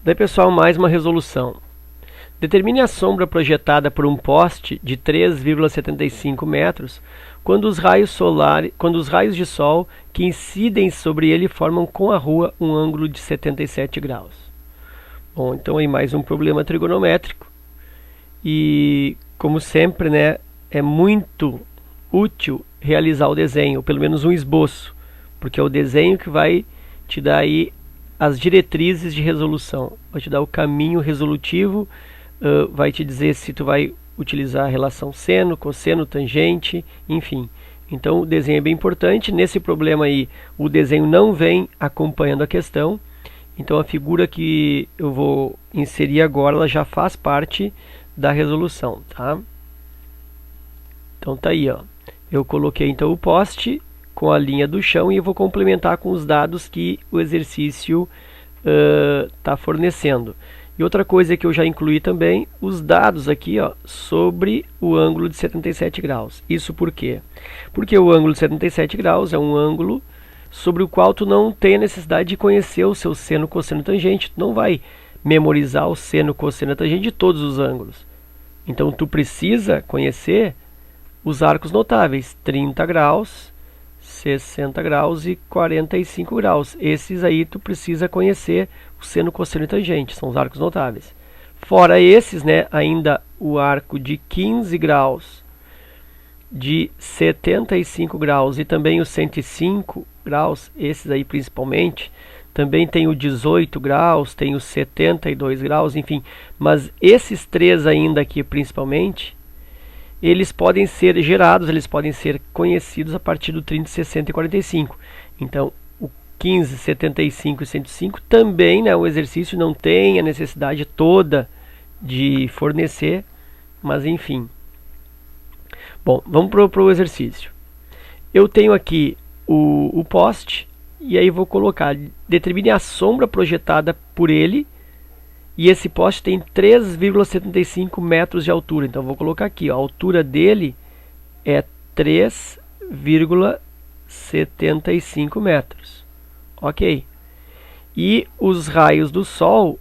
Daí, pessoal, mais uma resolução. Determine a sombra projetada por um poste de 3,75 metros quando os raios de sol que incidem sobre ele formam com a rua um ângulo de 77 graus. Bom, então aí mais um problema trigonométrico. E, como sempre, né, é muito útil realizar o desenho, ou pelo menos um esboço, porque é o desenho que vai te dar aí as diretrizes de resolução, vai te dar o caminho resolutivo, vai te dizer se tu vai utilizar a relação seno, cosseno, tangente, enfim. Então o desenho é bem importante. Nesse problema aí, o desenho não vem acompanhando a questão, então a figura que eu vou inserir agora, ela já faz parte da resolução, tá? Então tá aí, ó. Eu coloquei então o poste com a linha do chão e eu vou complementar com os dados que o exercício está fornecendo. E outra coisa que eu já incluí também, os dados aqui, ó, sobre o ângulo de 77 graus. Isso por quê? Porque o ângulo de 77 graus é um ângulo sobre o qual tu não tem a necessidade de conhecer o seu seno, cosseno, tangente. Tu não vai memorizar o seno, cosseno, tangente de todos os ângulos. Então tu precisa conhecer os arcos notáveis, 30 graus, 60 graus e 45 graus. Esses aí tu precisa conhecer o seno, cosseno e tangente, são os arcos notáveis. Fora esses, né, ainda o arco de 15 graus, de 75 graus e também os 105 graus, esses aí principalmente. Também tem o 18 graus, tem os 72 graus, enfim. Mas esses três ainda aqui principalmente, eles podem ser gerados, eles podem ser conhecidos a partir do 30, 60 e 45. Então, o 15, 75 e 105 também, né, o exercício não tem a necessidade toda de fornecer, mas enfim. Bom, vamos para o exercício. Eu tenho aqui o poste, e aí vou colocar, determine a sombra projetada por ele, e esse poste tem 3,75 metros de altura. Então vou colocar aqui, ó, a altura dele é 3,75 metros. Ok. E os raios do sol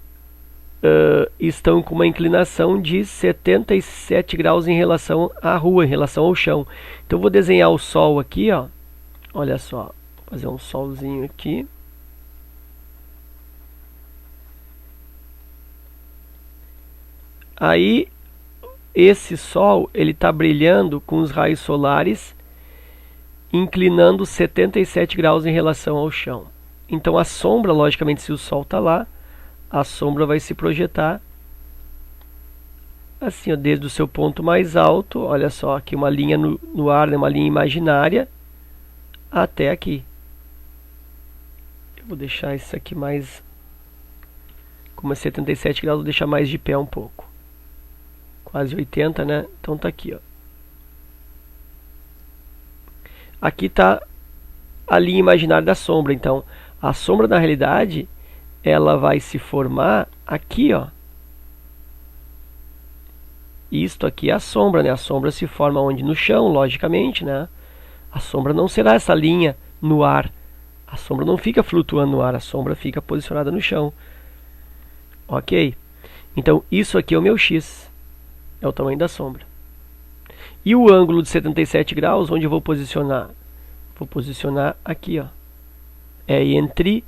estão com uma inclinação de 77 graus em relação à rua, em relação ao chão. Então vou desenhar o sol aqui, ó. Olha só, vou fazer um solzinho aqui. Aí, esse sol, ele está brilhando com os raios solares, inclinando 77 graus em relação ao chão. Então, a sombra, logicamente, se o sol está lá, a sombra vai se projetar assim, ó, desde o seu ponto mais alto. Olha só, aqui uma linha no ar, né, uma linha imaginária, até aqui. Eu vou deixar isso aqui mais... Como é 77 graus, vou deixar mais de pé um pouco. Quase 80, né? Então tá aqui, ó. Aqui tá a linha imaginária da sombra. Então, a sombra na realidade, ela vai se formar aqui, ó. Isto aqui é a sombra, né? A sombra se forma onde? No chão, logicamente, né? A sombra não será essa linha no ar. A sombra não fica flutuando no ar, a sombra fica posicionada no chão. Ok? Então, isso aqui é o meu x. É o tamanho da sombra. E o ângulo de 77 graus, onde eu vou posicionar? Vou posicionar aqui, ó. É entre...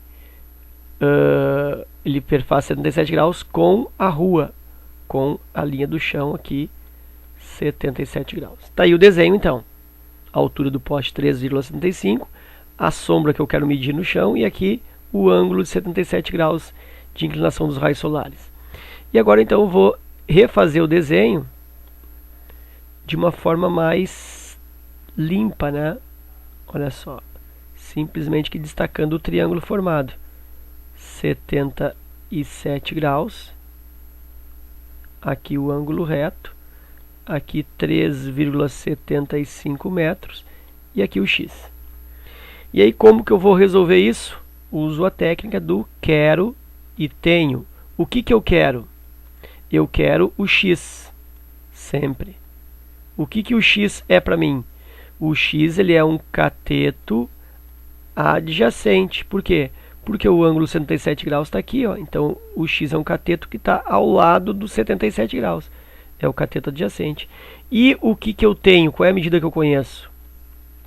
ele perfaz 77 graus com a rua, com a linha do chão aqui, 77 graus. Tá aí o desenho, então. A altura do poste 3,75, a sombra que eu quero medir no chão, e aqui o ângulo de 77 graus de inclinação dos raios solares. E agora, então, eu vou refazer o desenho de uma forma mais limpa, né? Olha só, simplesmente que destacando o triângulo formado, 77 graus, aqui o ângulo reto, aqui 3,75 metros e aqui o x. E aí, como que eu vou resolver isso? Uso a técnica do quero e tenho. O que que eu quero? Eu quero o x, sempre. O que que o x é para mim? O x, ele é um cateto adjacente. Por quê? Porque o ângulo 77 graus está aqui, ó. Então o x é um cateto que está ao lado do 77 graus. É o cateto adjacente. E o que eu tenho? Qual é a medida que eu conheço?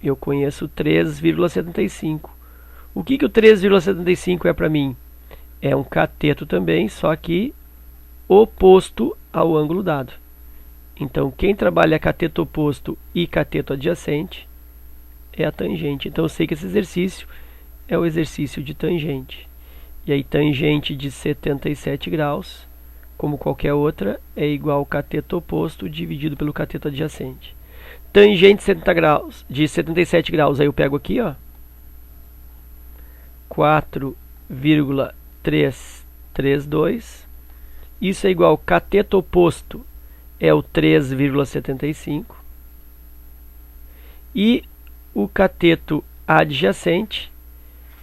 Eu conheço 3,75. O que o 3,75 é para mim? É um cateto também, só que oposto ao ângulo dado. Então, quem trabalha cateto oposto e cateto adjacente é a tangente. Então, eu sei que esse exercício é o exercício de tangente. E aí, tangente de 77 graus, como qualquer outra, é igual ao cateto oposto dividido pelo cateto adjacente. Tangente de 77 graus, aí eu pego aqui, ó, 4,332. Isso é igual ao cateto oposto, é o 3,75. E o cateto adjacente,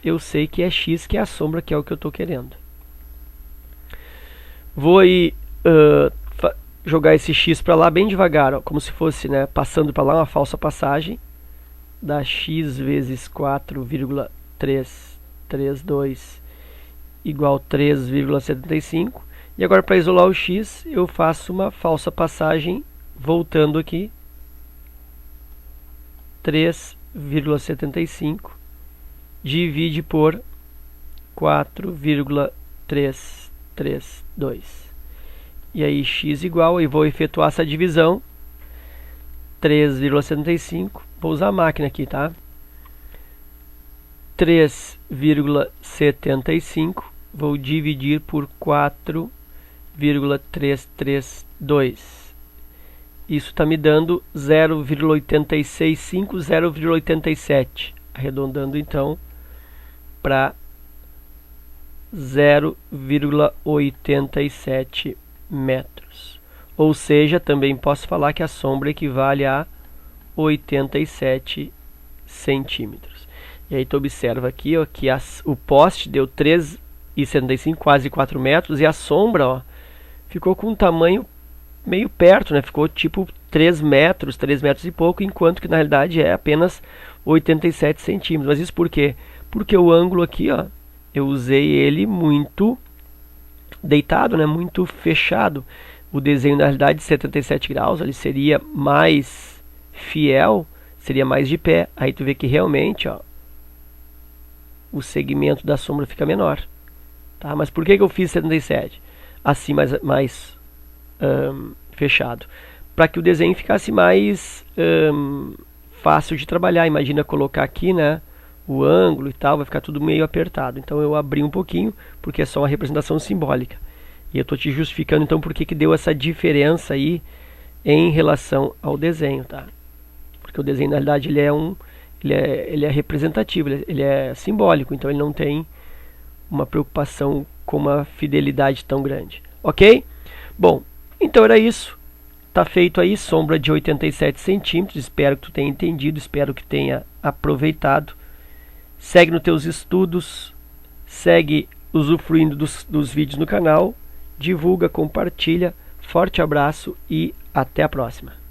eu sei que é x, que é a sombra, que é o que eu estou querendo. Vou aí jogar esse x para lá bem devagar, ó, como se fosse, né, passando para lá uma falsa passagem. Dá x vezes 4,332 igual a 3,75. E agora, para isolar o x, eu faço uma falsa passagem voltando aqui. 3,75 divide por 4,332. E aí x igual, e vou efetuar essa divisão. 3,75, vou usar a máquina aqui, tá? 3,75, vou dividir por 4,332. Isso está me dando 0,865, 0,87. Arredondando então para 0,87 metros. Ou seja, também posso falar que a sombra equivale a 87 centímetros. E aí tu observa aqui, ó, que o poste deu 3,75, quase 4 metros, e a sombra, ó, ficou com um tamanho meio perto, né? Ficou tipo 3 metros e pouco, enquanto que na realidade é apenas 87 centímetros. Mas isso por quê? Porque o ângulo aqui, ó, eu usei ele muito deitado, né? Muito fechado. O desenho na realidade de 77 graus ele seria mais fiel, seria mais de pé. Aí tu vê que realmente, ó, o segmento da sombra fica menor, tá? Mas por que eu fiz 77? Assim, mais fechado, para que o desenho ficasse mais fácil de trabalhar. Imagina colocar aqui, né, o ângulo e tal, vai ficar tudo meio apertado. Então eu abri um pouquinho, porque é só uma representação simbólica. E eu estou te justificando então por que deu essa diferença aí em relação ao desenho, tá? Porque o desenho na realidade ele é representativo, ele é simbólico, então ele não tem uma preocupação com uma fidelidade tão grande, ok? Bom, então era isso. Tá feito aí, sombra de 87 centímetros. Espero que tu tenha entendido, espero que tenha aproveitado. Segue nos teus estudos, segue usufruindo dos vídeos no canal, divulga, compartilha. Forte abraço e até a próxima.